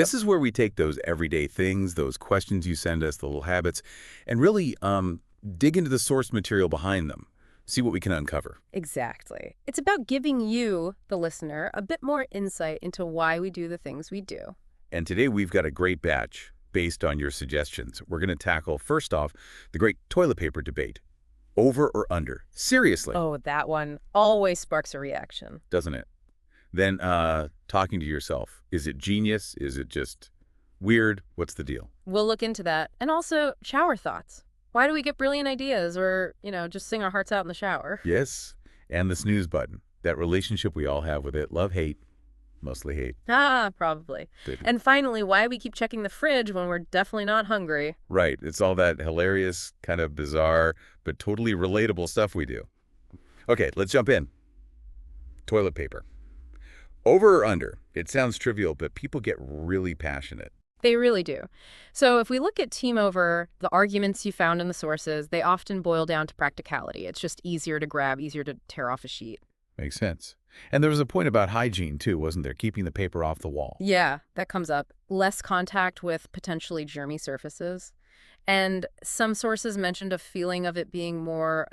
This is where we take those everyday things, those questions you send us, the little habits, and really dig into the source material behind them, see what we can uncover. Exactly. It's about giving you, the listener, a bit more insight into why we do the things we do. And today we've got a great batch based on your suggestions. We're going to tackle, first off, the great toilet paper debate. Over or under? Seriously. Oh, that one always sparks a reaction. Doesn't it? Then talking to yourself. Is it genius? Is it just weird? What's the deal? We'll look into that. And also, shower thoughts. Why do we get brilliant ideas or, just sing our hearts out in the shower? Yes. And the snooze button. That relationship we all have with it. Love, hate. Mostly hate. Ah, probably. Good. And finally, why we keep checking the fridge when we're definitely not hungry. Right. It's all that hilarious, kind of bizarre, but totally relatable stuff we do. Okay, let's jump in. Toilet paper. Over or under? It sounds trivial, but people get really passionate. They really do. So if we look at team over, the arguments you found in the sources, they often boil down to practicality. It's just easier to grab, easier to tear off a sheet. Makes sense. And there was a point about hygiene, too, wasn't there? Keeping the paper off the wall. Yeah, that comes up. Less contact with potentially germy surfaces. And some sources mentioned a feeling of it being more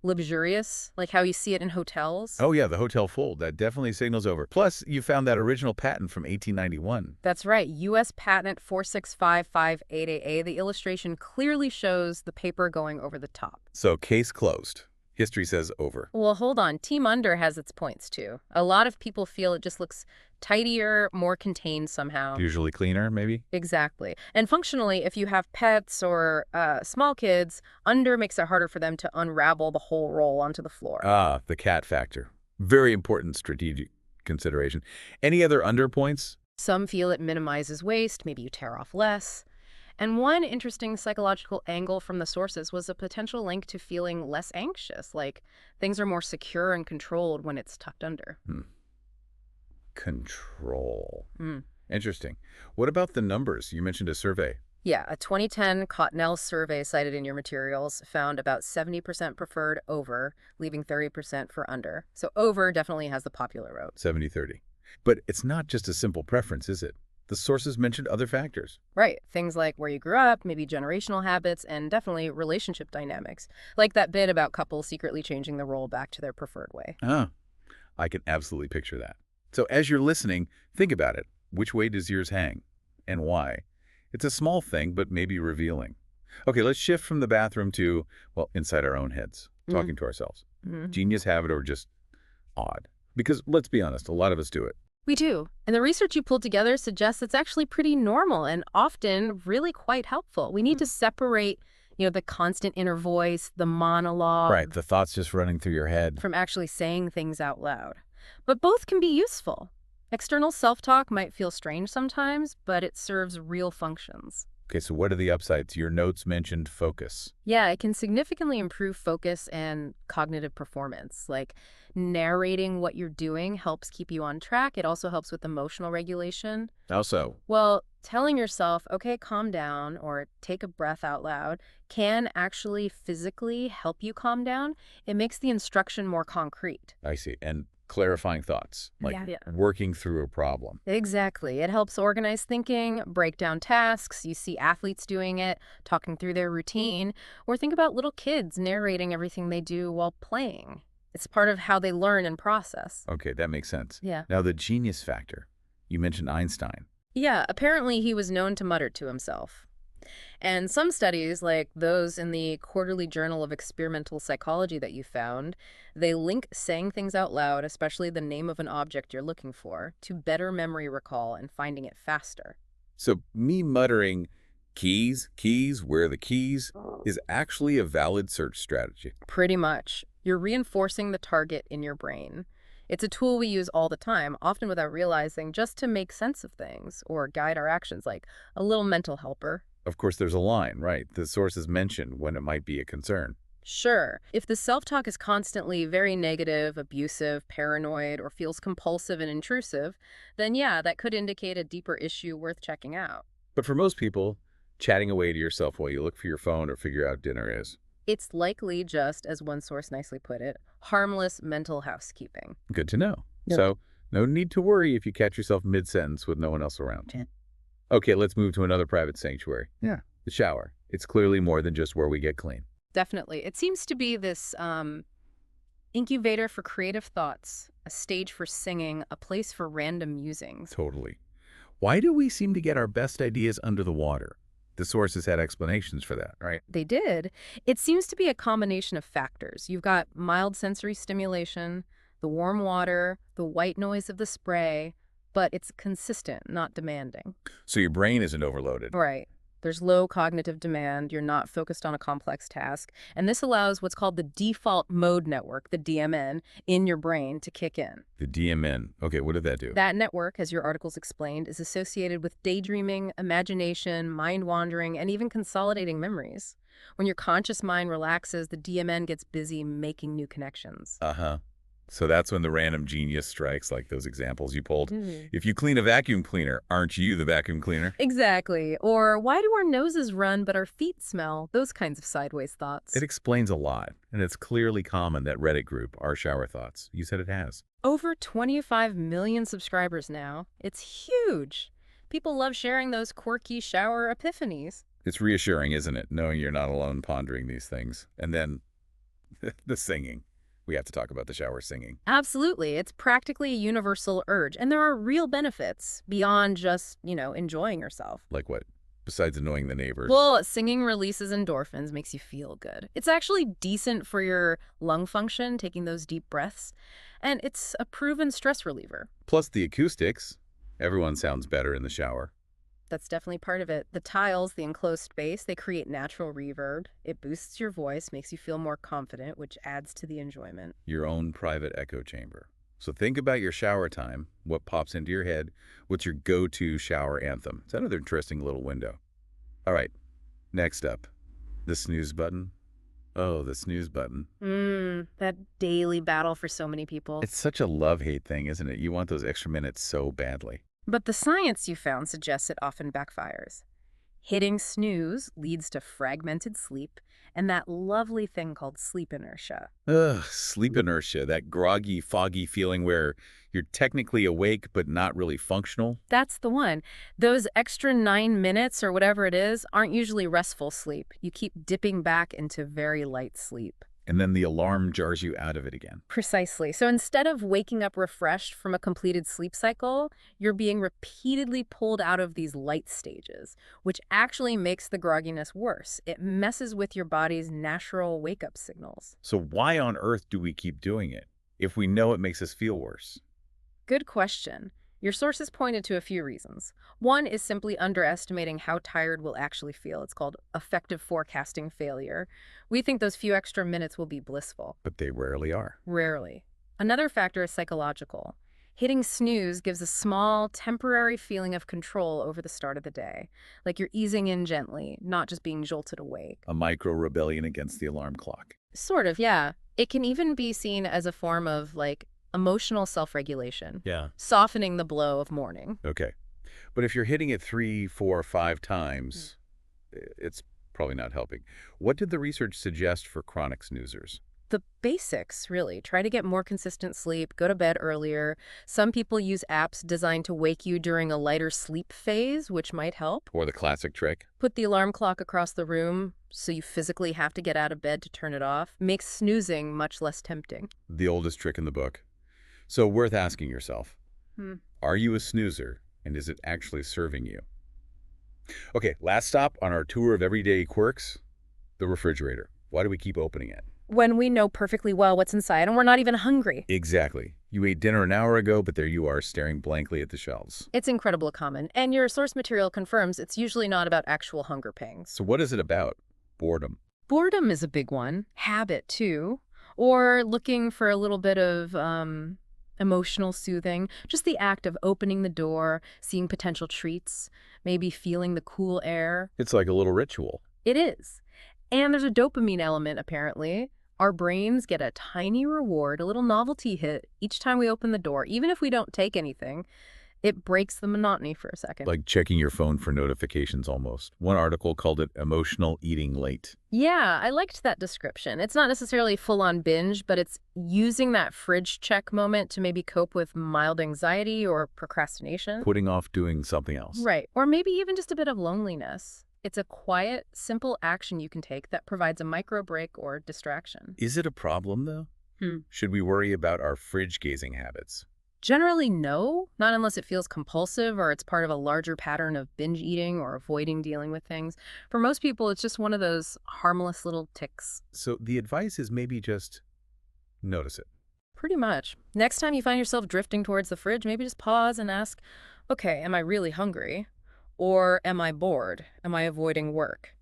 luxurious, like how you see it in hotels. Oh, yeah, the hotel fold. That definitely signals over. Plus, you found that original patent from 1891. That's right. U.S. Patent 46558AA. The illustration clearly shows the paper going over the top. So, case closed. History says over. Well, hold on. Team under has its points, too. A lot of people feel it just looks tidier, more contained somehow. Usually cleaner, maybe? Exactly. And functionally, if you have pets or small kids, under makes it harder for them to unravel the whole roll onto the floor. Ah, the cat factor. Very important strategic consideration. Any other under points? Some feel it minimizes waste. Maybe you tear off less. And one interesting psychological angle from the sources was a potential link to feeling less anxious, like things are more secure and controlled when it's tucked under. Control. Interesting. What about the numbers? You mentioned a survey. Yeah, a 2010 Cotnell survey cited in your materials found about 70% preferred over, leaving 30% for under. So over definitely has the popular vote. 70-30. But it's not just a simple preference, is it? The sources mentioned other factors. Right. Things like where you grew up, maybe generational habits, and definitely relationship dynamics. Like that bit about couples secretly changing the role back to their preferred way. Ah, I can absolutely picture that. So as you're listening, think about it. Which way does yours hang? And why? It's a small thing, but maybe revealing. Okay, let's shift from the bathroom to, well, inside our own heads, talking to ourselves. Genius habit or just odd? Because let's be honest, a lot of us do it. We do. And the research you pulled together suggests it's actually pretty normal and often really quite helpful. We need to separate, the constant inner voice, the monologue. Right, the thoughts just running through your head. From actually saying things out loud. But both can be useful. External self-talk might feel strange sometimes, but it serves real functions. Okay, so what are the upsides? Your notes mentioned focus. Yeah, it can significantly improve focus and cognitive performance. Like narrating what you're doing helps keep you on track. It also helps with emotional regulation. How so? Well, telling yourself, okay, calm down, or take a breath out loud, can actually physically help you calm down. It makes the instruction more concrete. I see. And clarifying thoughts, like working through a problem. Exactly. It helps organize thinking, break down tasks. You see athletes doing it, talking through their routine, or think about little kids narrating everything they do while playing. It's part of how they learn and process. Okay, that makes sense. Yeah. Now, the genius factor. You mentioned Einstein. Yeah, apparently he was known to mutter to himself. And some studies, like those in the Quarterly Journal of Experimental Psychology that you found, they link saying things out loud, especially the name of an object you're looking for, to better memory recall and finding it faster. So me muttering, keys, where are the keys, is actually a valid search strategy. Pretty much. You're reinforcing the target in your brain. It's a tool we use all the time, often without realizing, just to make sense of things or guide our actions, like a little mental helper. Of course, there's a line, right? The sources mention when it might be a concern. Sure. If the self-talk is constantly very negative, abusive, paranoid, or feels compulsive and intrusive, then yeah, that could indicate a deeper issue worth checking out. But for most people, chatting away to yourself while you look for your phone or figure out dinner is. It's likely just, as one source nicely put it, harmless mental housekeeping. Good to know. Yep. So No need to worry if you catch yourself mid-sentence with no one else around. Yeah. Okay, let's move to another private sanctuary. Yeah. The shower. It's clearly more than just where we get clean. Definitely. It seems to be this incubator for creative thoughts, a stage for singing, a place for random musings. Totally. Why do we seem to get our best ideas under the water? The sources had explanations for that, right? They did. It seems to be a combination of factors. You've got mild sensory stimulation, the warm water, the white noise of the spray, but it's consistent, not demanding. So your brain isn't overloaded. Right. There's low cognitive demand. You're not focused on a complex task. And this allows what's called the default mode network, the DMN, in your brain to kick in. The DMN. Okay, what did that do? That network, as your articles explained, is associated with daydreaming, imagination, mind wandering, and even consolidating memories. When your conscious mind relaxes, the DMN gets busy making new connections. Uh-huh. So that's when the random genius strikes, like those examples you pulled. Mhm. If you clean a vacuum cleaner, aren't you the vacuum cleaner? Exactly. Or why do our noses run but our feet smell? Those kinds of sideways thoughts. It explains a lot, and it's clearly common, that Reddit group, Our Shower Thoughts. You said it has. Over 25 million subscribers now. It's huge. People love sharing those quirky shower epiphanies. It's reassuring, isn't it, knowing you're not alone pondering these things. And then the singing. We have to talk about the shower singing. Absolutely. It's practically a universal urge. And there are real benefits beyond just, enjoying yourself. Like what? Besides annoying the neighbors? Well, singing releases endorphins, makes you feel good. It's actually decent for your lung function, taking those deep breaths. And it's a proven stress reliever. Plus the acoustics. Everyone sounds better in the shower. That's definitely part of it. The tiles, the enclosed space, they create natural reverb. It boosts your voice, makes you feel more confident, which adds to the enjoyment. Your own private echo chamber. So think about your shower time. What pops into your head? What's your go-to shower anthem? It's another interesting little window. All right, next up, the snooze button. Oh, the snooze button. That daily battle for so many people. It's such a love-hate thing, isn't it? You want those extra minutes so badly. But the science you found suggests it often backfires. Hitting snooze leads to fragmented sleep and that lovely thing called sleep inertia. Ugh, sleep inertia, that groggy, foggy feeling where you're technically awake but not really functional. That's the one. Those extra 9 minutes or whatever it is aren't usually restful sleep. You keep dipping back into very light sleep. And then the alarm jars you out of it again. Precisely. So instead of waking up refreshed from a completed sleep cycle, you're being repeatedly pulled out of these light stages, which actually makes the grogginess worse. It messes with your body's natural wake-up signals. So why on earth do we keep doing it if we know it makes us feel worse? Good question. Your sources pointed to a few reasons. One is simply underestimating how tired we'll actually feel. It's called effective forecasting failure. We think those few extra minutes will be blissful. But they rarely are. Rarely. Another factor is psychological. Hitting snooze gives a small, temporary feeling of control over the start of the day, like you're easing in gently, not just being jolted awake. A micro-rebellion against the alarm clock. Sort of, yeah. It can even be seen as a form of, emotional self-regulation. Yeah. Softening the blow of morning. Okay. But if you're hitting it 3, 4, 5 times, it's probably not helping. What did the research suggest for chronic snoozers? The basics, really. Try to get more consistent sleep, go to bed earlier. Some people use apps designed to wake you during a lighter sleep phase, which might help. Or the classic trick? Put the alarm clock across the room so you physically have to get out of bed to turn it off. Makes snoozing much less tempting. The oldest trick in the book. So worth asking yourself, are you a snoozer, and is it actually serving you? Okay, last stop on our tour of everyday quirks, the refrigerator. Why do we keep opening it? When we know perfectly well what's inside and we're not even hungry. Exactly. You ate dinner an hour ago, but there you are staring blankly at the shelves. It's incredibly common, and your source material confirms it's usually not about actual hunger pangs. So what is it about? Boredom. Boredom is a big one. Habit, too. Or looking for a little bit of, emotional soothing, just the act of opening the door, seeing potential treats, maybe feeling the cool air. It's like a little ritual. It is. And there's a dopamine element, apparently. Our brains get a tiny reward, a little novelty hit each time we open the door, even if we don't take anything. It breaks the monotony for a second. Like checking your phone for notifications almost. One article called it emotional eating late. Yeah, I liked that description. It's not necessarily full-on binge, but it's using that fridge check moment to maybe cope with mild anxiety or procrastination. Putting off doing something else. Right. Or maybe even just a bit of loneliness. It's a quiet, simple action you can take that provides a micro break or distraction. Is it a problem, though? Hmm. Should we worry about our fridge gazing habits? Generally, no, not unless it feels compulsive or it's part of a larger pattern of binge eating or avoiding dealing with things. For most people, it's just one of those harmless little tics. So the advice is maybe just notice it. Pretty much. Next time you find yourself drifting towards the fridge, maybe just pause and ask, okay, am I really hungry? Or am I bored? Am I avoiding work?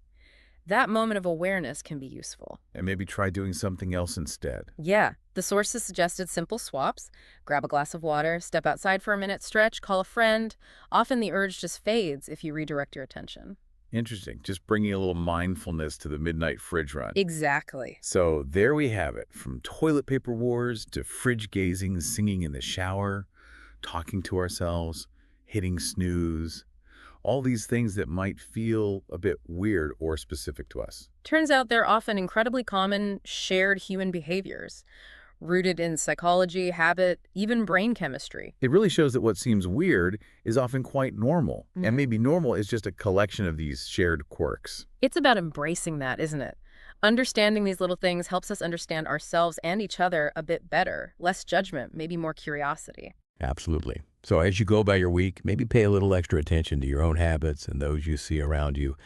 That moment of awareness can be useful. And maybe try doing something else instead. Yeah, the sources suggested simple swaps. Grab a glass of water, step outside for a minute, stretch, call a friend. Often the urge just fades if you redirect your attention. Interesting. Just bringing a little mindfulness to the midnight fridge run. Exactly. So there we have it. From toilet paper wars to fridge gazing, singing in the shower, talking to ourselves, hitting snooze. All these things that might feel a bit weird or specific to us. Turns out they're often incredibly common shared human behaviors, rooted in psychology, habit, even brain chemistry. It really shows that what seems weird is often quite normal. And maybe normal is just a collection of these shared quirks. It's about embracing that, isn't it? Understanding these little things helps us understand ourselves and each other a bit better. Less judgment, maybe more curiosity. Absolutely. So as you go by your week, maybe pay a little extra attention to your own habits and those you see around you.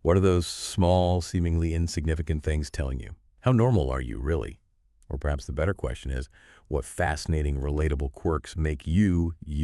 What are those small, seemingly insignificant things telling you? How normal are you, really? Or perhaps the better question is, what fascinating, relatable quirks make you, you?